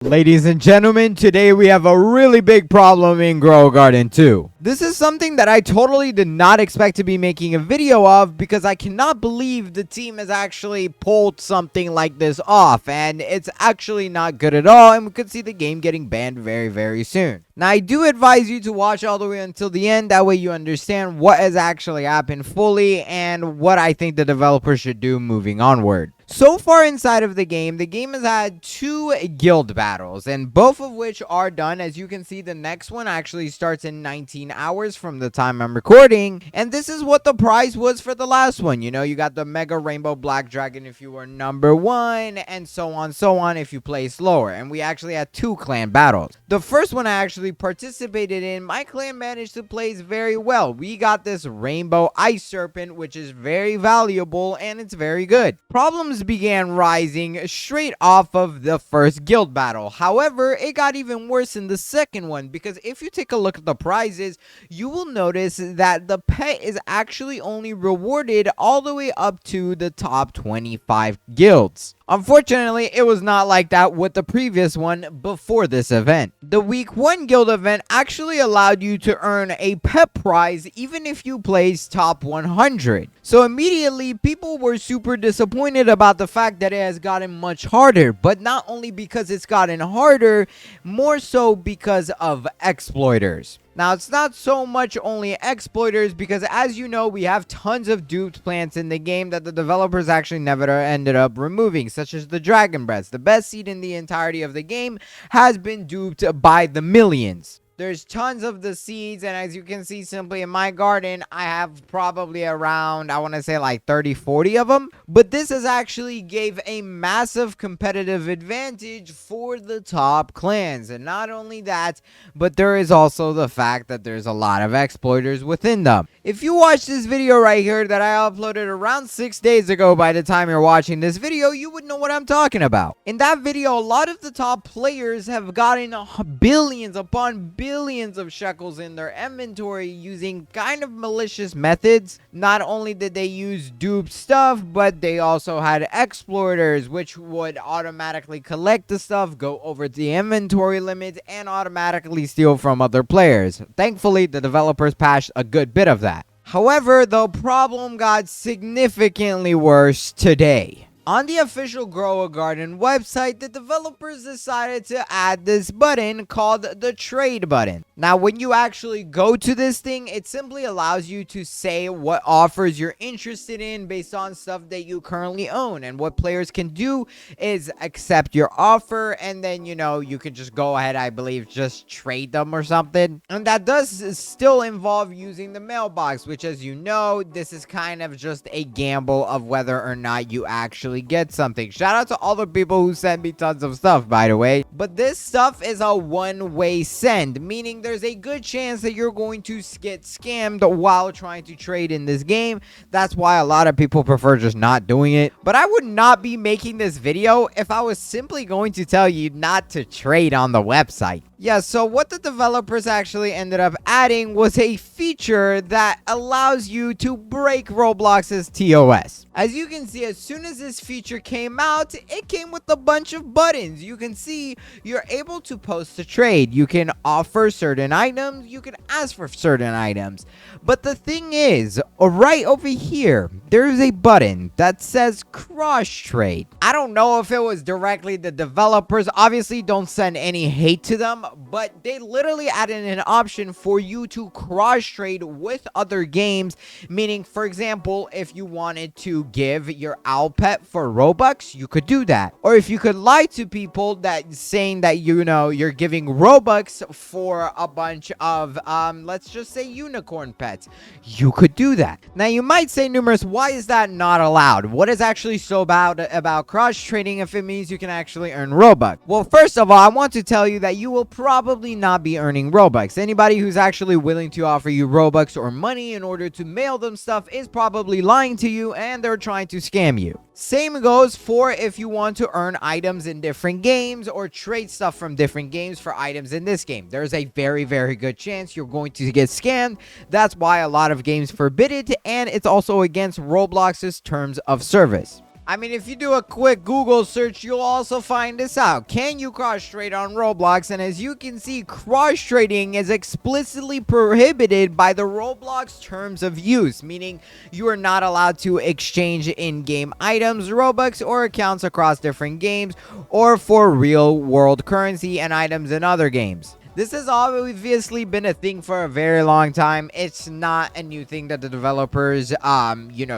Ladies and gentlemen, today we have a really big problem in Grow Garden 2. This is something that I totally did not expect to be making a video of because I cannot believe the team has actually pulled something like this off, and it's actually not good at all, and we could see the game getting banned very soon. Now, I do advise you to watch all the way until the end, that way you understand what has actually happened fully and what I think the developers should do moving onward. So far inside of the game has had 2 guild battles, and both of which are done. As you can see, the next one actually starts in 19 hours from the time I'm recording, and this is what the prize was for the last one. You know, you got the Mega Rainbow Black Dragon if you were number 1, and so on if you placed lower, and we actually had 2 clan battles. The first one I actually participated in, my clan managed to place very well. We got this Rainbow Ice Serpent, which is very valuable, and it's very good. Problems began rising straight off of the first guild battle. However, it got even worse in the second one, because if you take a look at the prizes, you will notice that the pet is actually only rewarded all the way up to the top 25 guilds. Unfortunately, it was not like that with the previous one before this event. The week 1 guild event actually allowed you to earn a pet prize even if you placed top 100. So immediately, people were super disappointed about the fact that it has gotten much harder, but not only because it's gotten harder, more so because of exploiters. Now, it's not so much only exploiters, because as you know, we have tons of duped plants in the game that the developers actually never ended up removing, such as the Dragon Breath. The best seed in the entirety of the game has been duped by the millions. There's tons of the seeds, and as you can see simply in my garden, I have probably around, I want to say like 30-40 of them. But this has actually gave a massive competitive advantage for the top clans. And not only that, but there is also the fact that there's a lot of exploiters within them. If you watch this video right here that I uploaded around 6 days ago, by the time you're watching this video, you would know what I'm talking about. In that video, a lot of the top players have gotten billions upon billions of shekels in their inventory using kind of malicious methods. Not only did they use dupe stuff, but they also had exploiters, which would automatically collect the stuff, go over the inventory limit, and automatically steal from other players. Thankfully, the developers patched a good bit of that. However, the problem got significantly worse today. On the official Grow a Garden website, the developers decided to add this button called the trade button. Now, when you actually go to this thing, it simply allows you to say what offers you're interested in based on stuff that you currently own. And what players can do is accept your offer, and then, you know, you can just go ahead, I believe, just trade them or something. And that does still involve using the mailbox, which, as you know, this is kind of just a gamble of whether or not you actually get something. Shout out to all the people who sent me tons of stuff, by the way. But this stuff is a one-way send, meaning there's a good chance that you're going to get scammed while trying to trade in this game. That's why a lot of people prefer just not doing it. But I would not be making this video if I was simply going to tell you not to trade on the website. Yeah, so what the developers actually ended up adding was a feature that allows you to break Roblox's TOS. As you can see, as soon as this feature came out, it came with a bunch of buttons. You can see you're able to post a trade. You can offer certain items. You can ask for certain items. But the thing is, right over here, there's a button that says cross trade. I don't know if it was directly the developers. Obviously, don't send any hate to them, but they literally added an option for you to cross trade with other games. Meaning, for example, if you wanted to give your owl pet for Robux, you could do that. Or if you could lie to people that saying that, you know, you're giving Robux for a bunch of, let's just say unicorn pets, you could do that. Now, you might say, Numerous, why is that not allowed? What is actually so bad about cross trading if it means you can actually earn Robux? Well, first of all, I want to tell you that you will probably not be earning Robux. Anybody who's actually willing to offer you Robux or money in order to mail them stuff is probably lying to you, and they're trying to scam you. Same goes for if you want to earn items in different games or trade stuff from different games for items in this game. There's a very good chance you're going to get scammed. That's why a lot of games forbid it, and it's also against Roblox's terms of service. I mean, if you do a quick Google search, you'll also find this out. Can you cross-trade on Roblox? And as you can see, cross-trading is explicitly prohibited by the Roblox terms of use, meaning you are not allowed to exchange in-game items, Robux, or accounts across different games, or for real-world currency and items in other games. This has obviously been a thing for a very long time. It's not a new thing that the developers,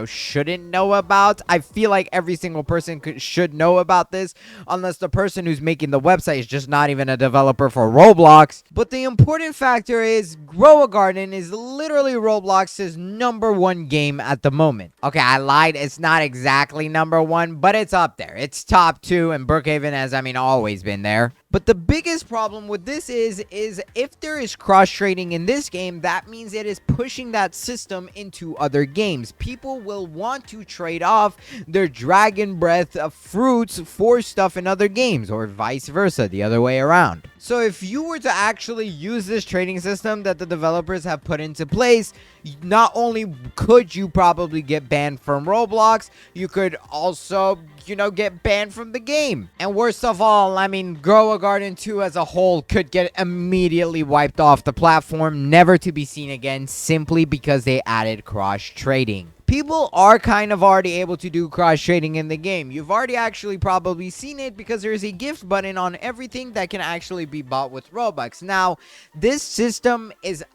shouldn't know about. I feel like every single person should know about this, unless the person who's making the website is just not even a developer for Roblox. But the important factor is Grow a Garden is literally Roblox's #1 game at the moment. Okay, I lied. It's not exactly #1, but it's up there. It's top 2, and Brookhaven has, always been there. But the biggest problem with this is if there is cross-trading in this game, that means it is pushing that system into other games. People will want to trade off their dragon breath of fruits for stuff in other games, or vice versa, the other way around. So if you were to actually use this trading system that the developers have put into place, not only could you probably get banned from Roblox, you could also, get banned from the game. And worst of all, Grow a Garden 2 as a whole could get immediately wiped off the platform, never to be seen again, simply because they added cross-trading. People are kind of already able to do cross-trading in the game. You've already actually probably seen it because there's a gift button on everything that can actually be bought with Robux. Now, this system is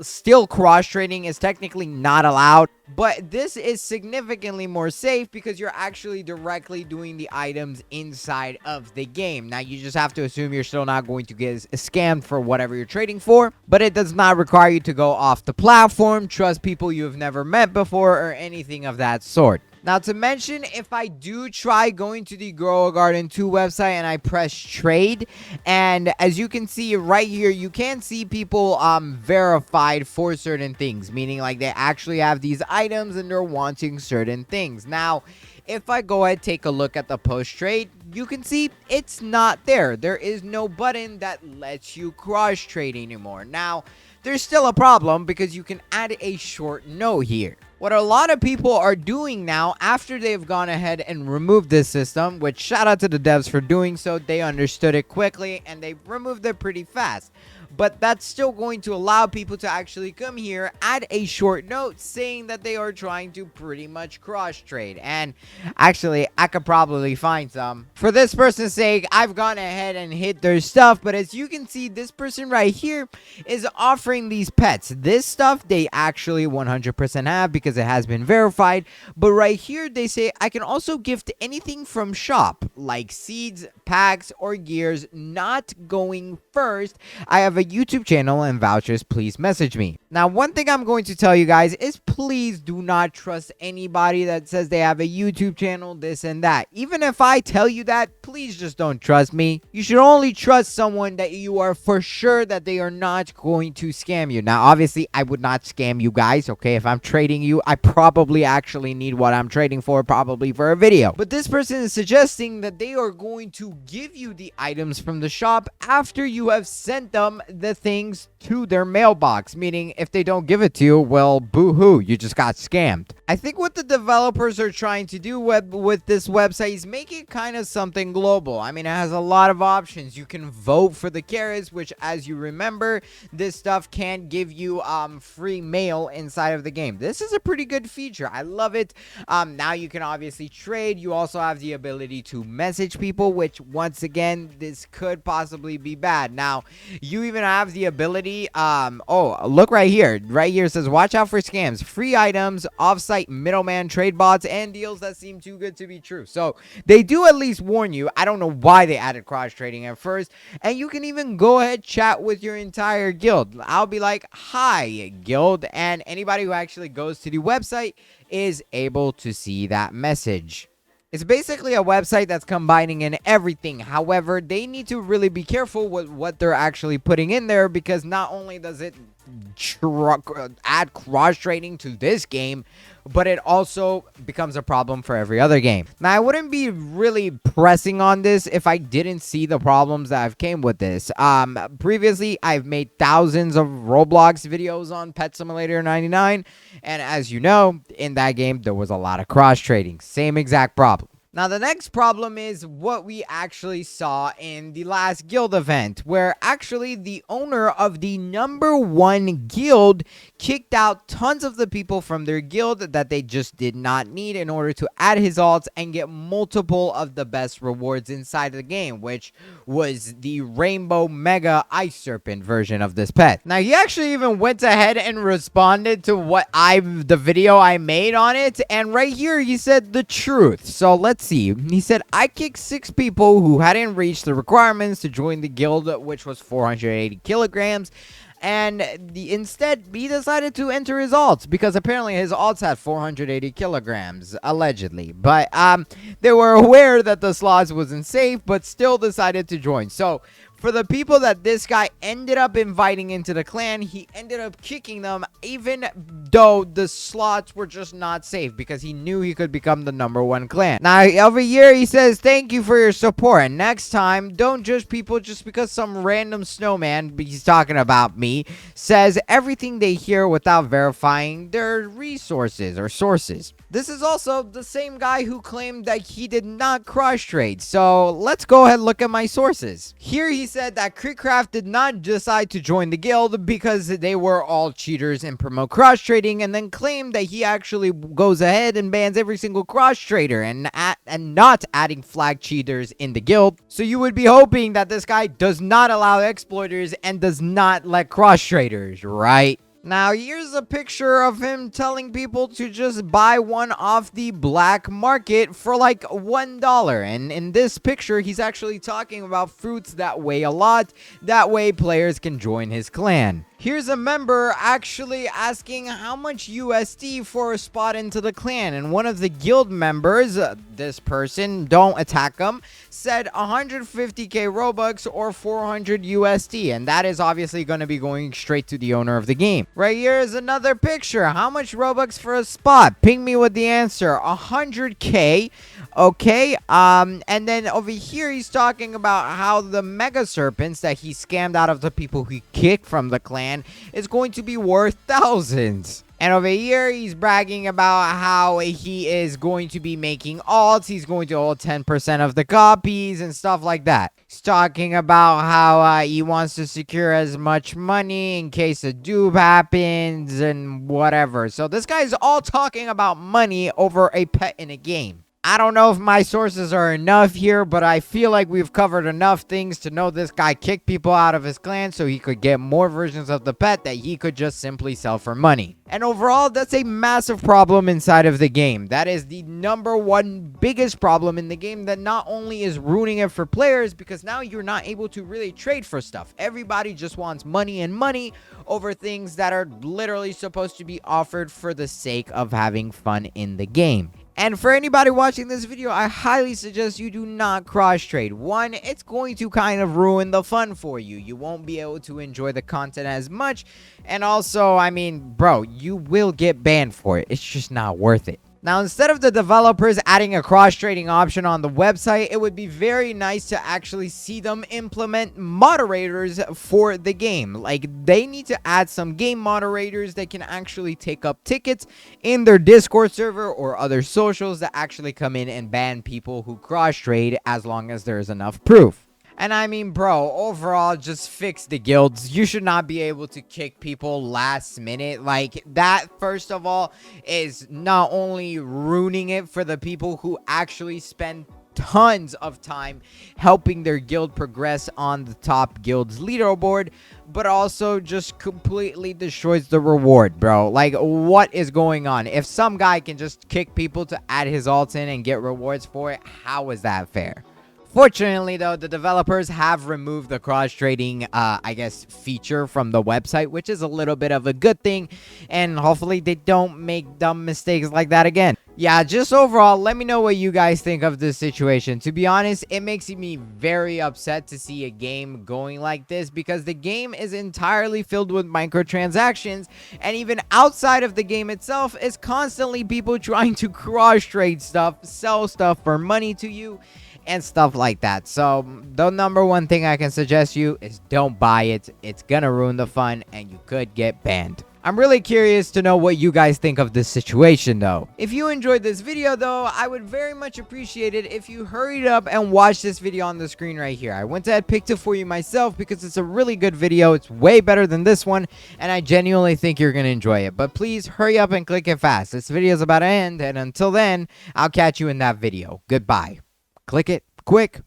still cross-trading is technically not allowed, but this is significantly more safe because you're actually directly doing the items inside of the game. Now, you just have to assume you're still not going to get scammed for whatever you're trading for, but it does not require you to go off the platform, trust people you've never met before, or anything of that sort. Now, to mention, if I do try going to the Grow a Garden 2 website and I press trade, and as you can see right here, you can see people verified for certain things, meaning like they actually have these items and they're wanting certain things. Now, if I go ahead take a look at the post trade, you can see it's not there. There is no button that lets you cross trade anymore. Now, there's still a problem because you can add a short note here. What a lot of people are doing now, after they've gone ahead and removed this system, which shout out to the devs for doing so, they understood it quickly and they removed it pretty fast. But that's still going to allow people to actually come here, add a short note saying that they are trying to pretty much cross trade. And actually, I could probably find some. For this person's sake, I've gone ahead and hit their stuff. But as you can see, this person right here is offering these pets. This stuff they actually 100% have because it has been verified. But right here, they say I can also gift anything from shop, like seeds, packs, or gears. Not going first. I have a YouTube channel and vouchers, please message me. Now, one thing I'm going to tell you guys is please do not trust anybody that says they have a YouTube channel, this and that. Even if I tell you that, please just don't trust me. You should only trust someone that you are for sure that they are not going to scam you. Now, obviously, I would not scam you guys, okay? If I'm trading you, I probably actually need what I'm trading for, probably for a video. But this person is suggesting that they are going to give you the items from the shop after you have sent them the things to their mailbox, meaning if they don't give it to you, well, boo-hoo, you just got scammed. I think what the developers are trying to do with this website is make it kind of something global. I mean, it has a lot of options. You can vote for the carrots, which, as you remember, this stuff can give you free mail inside of the game. This is a pretty good feature. I love it. Now you can obviously trade. You also have the ability to message people, which, once again, this could possibly be bad. Now, you even have the ability, look right here. Right here it says, watch out for scams, free items, offsite middleman trade bots, and deals that seem too good to be true. So they do at least warn you. I don't know why they added cross trading at first. And you can even go ahead chat with your entire guild. I'll be like, hi guild, and anybody who actually goes to the website is able to see that message. It's basically a website that's combining in everything. However, they need to really be careful with what they're actually putting in there, because not only does it add cross-trading to this game, but it also becomes a problem for every other game. Now, I wouldn't be really pressing on this if I didn't see the problems that have came with this. Previously, I've made thousands of Roblox videos on Pet Simulator 99, and as you know, in that game, there was a lot of cross-trading. Same exact problem. Now, the next problem is what we actually saw in the last guild event, where actually the owner of the #1 guild kicked out tons of the people from their guild that they just did not need in order to add his alts and get multiple of the best rewards inside the game, which was the Rainbow Mega Ice Serpent version of this pet. Now, he actually even went ahead and responded to the video I made on it, and right here he said the truth. So let's see. He said, I kicked 6 people who hadn't reached the requirements to join the guild, which was 480 kilograms. And instead, he decided to enter his alts because apparently his alts had 480 kilograms, allegedly. But they were aware that the slots wasn't safe, but still decided to join. So for the people that this guy ended up inviting into the clan, he ended up kicking them, even though the slots were just not safe, because he knew he could become the #1 clan. Now, over here, he says, thank you for your support. And next time, don't judge people just because some random snowman, he's talking about me, says everything they hear without verifying their resources or sources. This is also the same guy who claimed that he did not cross-trade. So let's go ahead and look at my sources. Here he said that Crickcraft did not decide to join the guild because they were all cheaters and promote cross-trading, and then claimed that he actually goes ahead and bans every single cross-trader and not adding flag cheaters in the guild. So you would be hoping that this guy does not allow exploiters and does not let cross-traders, right? Now, here's a picture of him telling people to just buy one off the black market for like $1. And in this picture, he's actually talking about fruits that weigh a lot. That way, players can join his clan. Here's a member actually asking how much USD for a spot into the clan. And one of the guild members, this person, don't attack him, said 150k Robux or 400 USD. And that is obviously going to be going straight to the owner of the game. Right here is another picture. How much Robux for a spot? Ping me with the answer. 100k. Okay, and then over here, he's talking about how the Mega Serpents that he scammed out of the people he kicked from the clan is going to be worth thousands. And over here, he's bragging about how he is going to be making alts. He's going to hold 10% of the copies and stuff like that. He's talking about how he wants to secure as much money in case a dupe happens and whatever. So this guy's all talking about money over a pet in a game. I don't know if my sources are enough here, but I feel like we've covered enough things to know this guy kicked people out of his clan so he could get more versions of the pet that he could just simply sell for money. And overall, that's a massive problem inside of the game. That is the #1 biggest problem in the game that not only is ruining it for players, because now you're not able to really trade for stuff. Everybody just wants money and money over things that are literally supposed to be offered for the sake of having fun in the game. And for anybody watching this video, I highly suggest you do not cross-trade. One, it's going to kind of ruin the fun for you. You won't be able to enjoy the content as much. And also, I mean, bro, you will get banned for it. It's just not worth it. Now, instead of the developers adding a cross-trading option on the website, it would be very nice to actually see them implement moderators for the game. Like, they need to add some game moderators that can actually take up tickets in their Discord server or other socials that actually come in and ban people who cross-trade as long as there is enough proof. And I mean, bro, overall, just fix the guilds. You should not be able to kick people last minute. Like, that, first of all, is not only ruining it for the people who actually spend tons of time helping their guild progress on the top guild's leaderboard, but also just completely destroys the reward, bro. Like, what is going on? If some guy can just kick people to add his alts in and get rewards for it, how is that fair? Fortunately, though, the developers have removed the cross-trading, I guess, feature from the website, which is a little bit of a good thing, and hopefully they don't make dumb mistakes like that again. Yeah, just overall, let me know what you guys think of this situation. To be honest, it makes me very upset to see a game going like this, because the game is entirely filled with microtransactions, and even outside of the game itself is constantly people trying to cross-trade stuff, sell stuff for money to you, and stuff like that. So the #1 thing I can suggest you is don't buy it. It's gonna ruin the fun and you could get banned. I'm really curious to know what you guys think of this situation though. If you enjoyed this video though, I would very much appreciate it if you hurried up and watched this video on the screen right here. I went ahead and picked it for you myself because it's a really good video. It's way better than this one, and I genuinely think you're gonna enjoy it. But please hurry up and click it fast. This video is about to end, and until then, I'll catch you in that video. Goodbye. Click it quick.